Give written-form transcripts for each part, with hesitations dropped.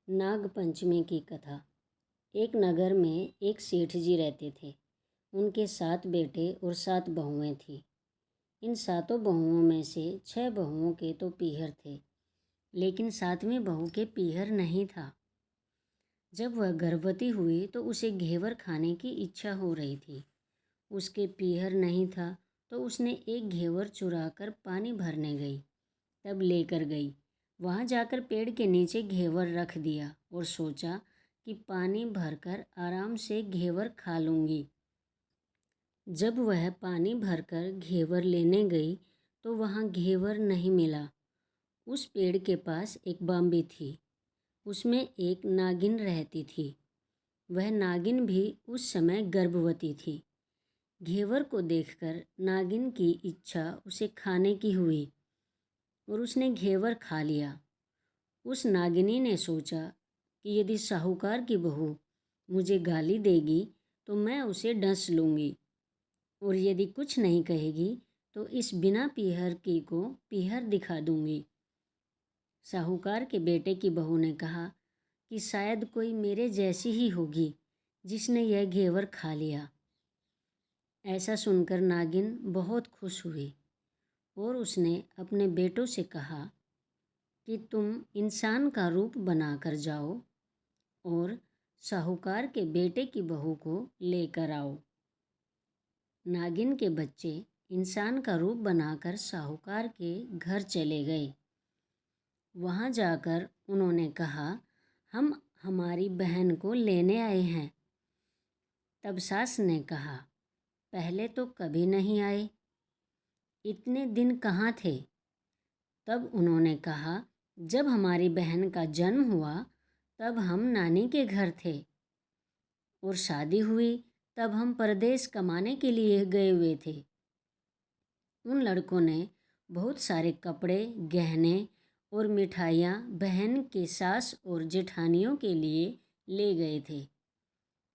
नाग पंचमी की कथा। एक नगर में एक सेठ जी रहते थे। उनके 7 बेटे और 7 बहुएं थीं। इन 7 बहुओं में से 6 बहुओं के तो पीहर थे, लेकिन 7वीं बहू के पीहर नहीं था। जब वह गर्भवती हुई तो उसे घेवर खाने की इच्छा हो रही थी। उसके पीहर नहीं था तो उसने एक घेवर चुरा कर पानी भरने गई। तब लेकर गई। वहाँ जाकर पेड़ के नीचे घेवर रख दिया और सोचा कि पानी भरकर आराम से घेवर खा लूँगी। जब वह पानी भरकर घेवर लेने गई तो वहाँ घेवर नहीं मिला। उस पेड़ के पास एक बांबी थी। उसमें एक नागिन रहती थी। वह नागिन भी उस समय गर्भवती थी। घेवर को देखकर नागिन की इच्छा उसे खाने की हुई और उसने घेवर खा लिया। उस नागिनी ने सोचा कि यदि साहूकार की बहू मुझे गाली देगी तो मैं उसे डस लूँगी, और यदि कुछ नहीं कहेगी तो इस बिना पीहर की को पीहर दिखा दूँगी। साहूकार के बेटे की बहू ने कहा कि शायद कोई मेरे जैसी ही होगी जिसने यह घेवर खा लिया। ऐसा सुनकर नागिन बहुत खुश हुई और उसने अपने बेटों से कहा कि तुम इंसान का रूप बनाकर जाओ और साहूकार के बेटे की बहू को लेकर आओ। नागिन के बच्चे इंसान का रूप बनाकर साहूकार के घर चले गए। वहाँ जाकर उन्होंने कहा, हम हमारी बहन को लेने आए हैं। तब सास ने कहा, पहले तो कभी नहीं आए, इतने दिन कहाँ थे? तब उन्होंने कहा, जब हमारी बहन का जन्म हुआ तब हम नानी के घर थे, और शादी हुई तब हम परदेश कमाने के लिए गए हुए थे। उन लड़कों ने बहुत सारे कपड़े, गहने और मिठाइयाँ बहन के सास और जेठानियों के लिए ले गए थे।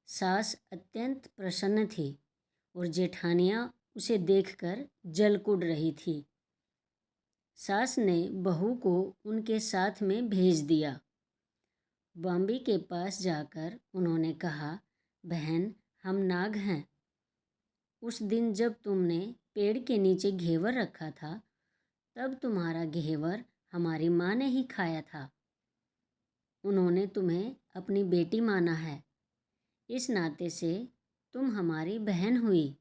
सास अत्यंत प्रसन्न थी और जेठानियाँ उसे देखकर जलकुढ़ रही थी। सास ने बहू को उनके साथ में भेज दिया। बांबी के पास जाकर उन्होंने कहा, बहन, हम नाग हैं। उस दिन जब तुमने पेड़ के नीचे घेवर रखा था तब तुम्हारा घेवर हमारी माँ ने ही खाया था। उन्होंने तुम्हें अपनी बेटी माना है, इस नाते से तुम हमारी बहन हुई।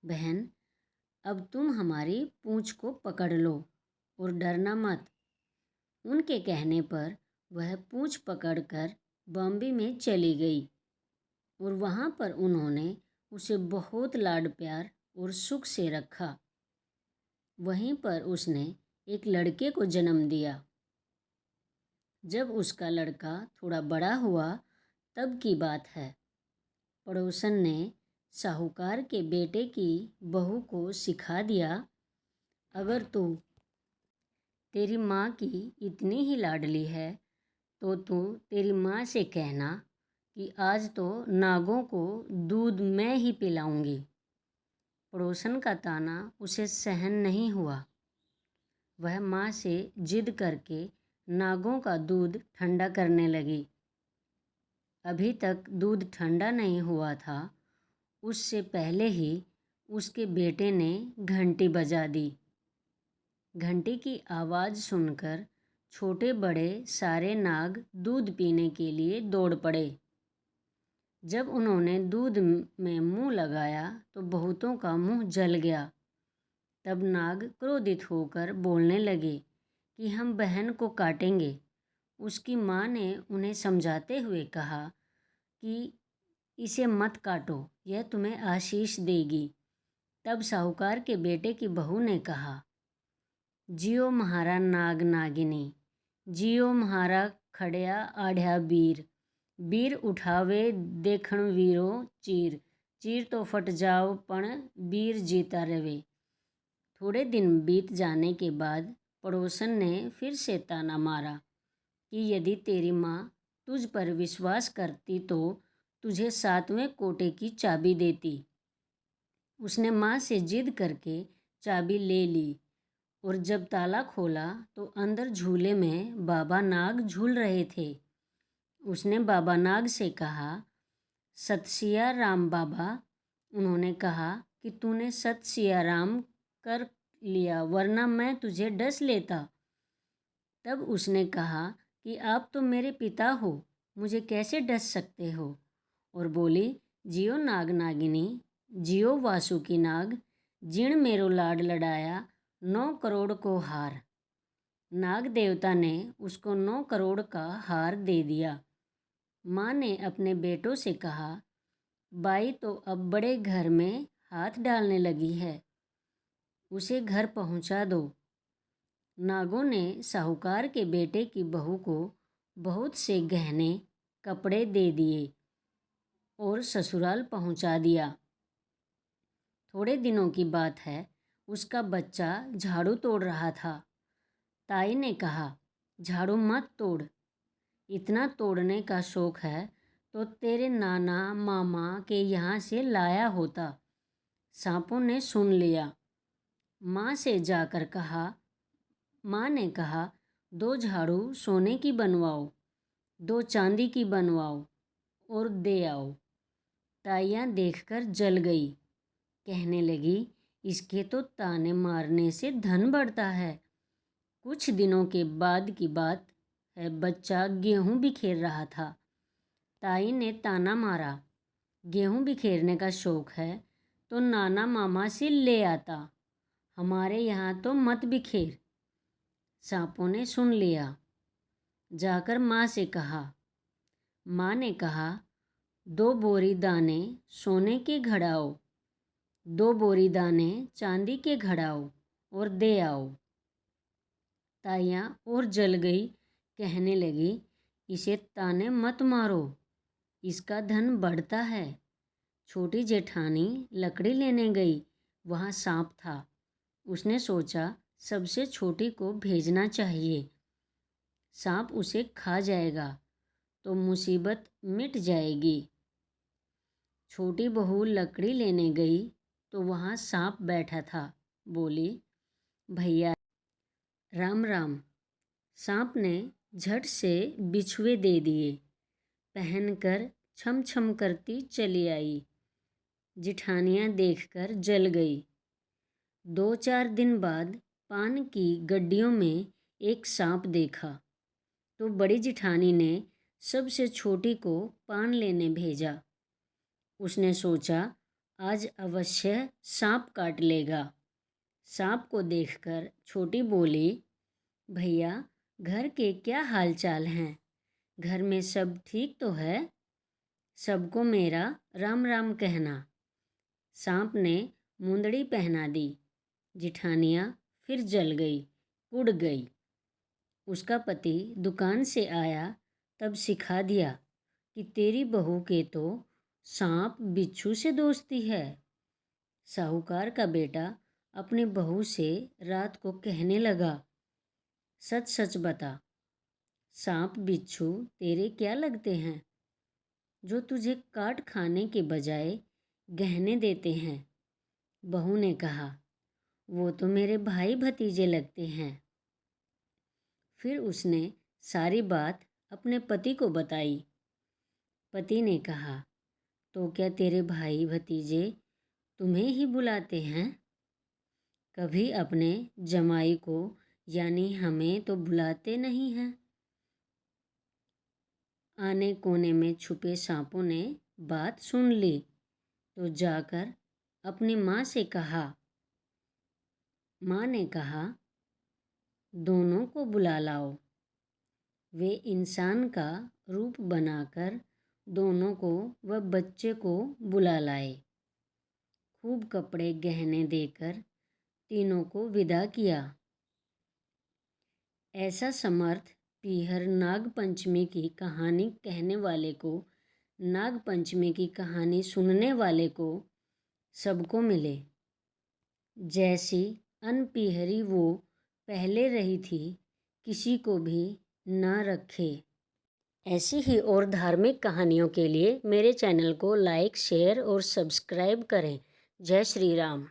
बहन, अब तुम हमारी पूँछ को पकड़ लो और डरना मत। उनके कहने पर वह पूँछ पकड़कर बॉम्बे में चली गई और वहाँ पर उन्होंने उसे बहुत लाड प्यार और सुख से रखा। वहीं पर उसने एक लड़के को जन्म दिया। जब उसका लड़का थोड़ा बड़ा हुआ तब की बात है। पड़ोसन ने साहूकार के बेटे की बहू को सिखा दिया, अगर तू तेरी माँ की इतनी ही लाडली है तो तू तेरी माँ से कहना कि आज तो नागों को दूध मैं ही पिलाऊंगी। पड़ोसन का ताना उसे सहन नहीं हुआ। वह माँ से जिद करके नागों का दूध ठंडा करने लगी। अभी तक दूध ठंडा नहीं हुआ था, उससे पहले ही उसके बेटे ने घंटी बजा दी। घंटी की आवाज़ सुनकर छोटे बड़े सारे नाग दूध पीने के लिए दौड़ पड़े। जब उन्होंने दूध में मुंह लगाया तो बहुतों का मुंह जल गया। तब नाग क्रोधित होकर बोलने लगे कि हम बहन को काटेंगे। उसकी माँ ने उन्हें समझाते हुए कहा कि इसे मत काटो, यह तुम्हें आशीष देगी। तब साहूकार के बेटे की बहू ने कहा, जियो म्हारा नाग नागिनी, जियो म्हारा खड़िया आढ़िया बीर, बीर उठावे देखण वीरो चीर, चीर तो फट जाओ पण बीर जीता रवे। थोड़े दिन बीत जाने के बाद पड़ोसन ने फिर से ताना मारा कि यदि तेरी माँ तुझ पर विश्वास करती तो तुझे 7वें कोटे की चाबी देती। उसने माँ से जिद करके चाबी ले ली और जब ताला खोला तो अंदर झूले में बाबा नाग झूल रहे थे। उसने बाबा नाग से कहा, सत सिया राम बाबा। उन्होंने कहा कि तूने सत सिया राम कर लिया, वरना मैं तुझे डस लेता। तब उसने कहा कि आप तो मेरे पिता हो, मुझे कैसे डस सकते हो। और बोली, जियो नाग नागिनी, जियो वासुकी नाग, जिण मेरो लाड लडाया, 9 करोड़ को हार। नाग देवता ने उसको 9 करोड़ का हार दे दिया। माँ ने अपने बेटों से कहा, बाई तो अब बड़े घर में हाथ डालने लगी है, उसे घर पहुंचा दो। नागों ने साहूकार के बेटे की बहू को बहुत से गहने कपड़े दे दिए और ससुराल पहुंचा दिया। थोड़े दिनों की बात है, उसका बच्चा झाड़ू तोड़ रहा था। ताई ने कहा, झाड़ू मत तोड़, इतना तोड़ने का शौक है तो तेरे नाना मामा के यहाँ से लाया होता। सांपों ने सुन लिया। माँ से जाकर कहा, माँ ने कहा, 2 झाड़ू सोने की बनवाओ, 2 चांदी की बनवाओ और दे आओ। ताइयाँ देखकर जल गई, कहने लगी, इसके तो ताने मारने से धन बढ़ता है। कुछ दिनों के बाद की बात है, बच्चा गेहूं बिखेर रहा था। ताई ने ताना मारा, गेहूं बिखेरने का शौक है तो नाना मामा से ले आता, हमारे यहाँ तो मत बिखेर। सांपों ने सुन लिया। जाकर माँ से कहा। माँ ने कहा, 2 बोरी दाने सोने के घड़ाओ, 2 बोरी दाने चांदी के घड़ाओ और दे आओ। ताइयाँ और जल गई, कहने लगी, इसे ताने मत मारो, इसका धन बढ़ता है। छोटी जेठानी लकड़ी लेने गई, वहाँ सांप था। उसने सोचा, सबसे छोटी को भेजना चाहिए, सांप उसे खा जाएगा तो मुसीबत मिट जाएगी। छोटी बहू लकड़ी लेने गई तो वहाँ सांप बैठा था। बोली, भैया राम राम। सांप ने झट से बिछुए दे दिए, पहनकर छम छम करती चली आई। जिठानियाँ देखकर जल गई। 2-4 दिन बाद पान की गड्डियों में एक सांप देखा तो बड़ी जिठानी ने सबसे छोटी को पान लेने भेजा। उसने सोचा, आज अवश्य सांप काट लेगा। सांप को देखकर छोटी बोली, भैया घर के क्या हाल चाल हैं? घर में सब ठीक तो है? सबको मेरा राम राम कहना। सांप ने मुंदड़ी पहना दी। जिठानियाँ फिर जल गई, उड़ गई। उसका पति दुकान से आया, तब सिखा दिया कि तेरी बहू के तो सांप बिच्छू से दोस्ती है। साहूकार का बेटा अपनी बहू से रात को कहने लगा, सच सच बता, सांप बिच्छू तेरे क्या लगते हैं, जो तुझे काट खाने के बजाय गहने देते हैं। बहू ने कहा, वो तो मेरे भाई भतीजे लगते हैं। फिर उसने सारी बात अपने पति को बताई। पति ने कहा, तो क्या तेरे भाई भतीजे तुम्हें ही बुलाते हैं? कभी अपने जमाई को यानी हमें तो बुलाते नहीं हैं। आने कोने में छुपे सांपों ने बात सुन ली तो जाकर अपनी माँ से कहा। माँ ने कहा, दोनों को बुला लाओ। वे इंसान का रूप बनाकर दोनों को व बच्चे को बुला लाए। खूब कपड़े गहने देकर तीनों को विदा किया। ऐसा समर्थ पीहर नाग पंचमी की कहानी कहने वाले को, नाग पंचमी की कहानी सुनने वाले को सबको मिले। जैसी अनपीहरी वो पहले रही थी, किसी को भी न रखे। ऐसी ही और धार्मिक कहानियों के लिए मेरे चैनल को लाइक, शेयर और सब्सक्राइब करें। जय श्री राम।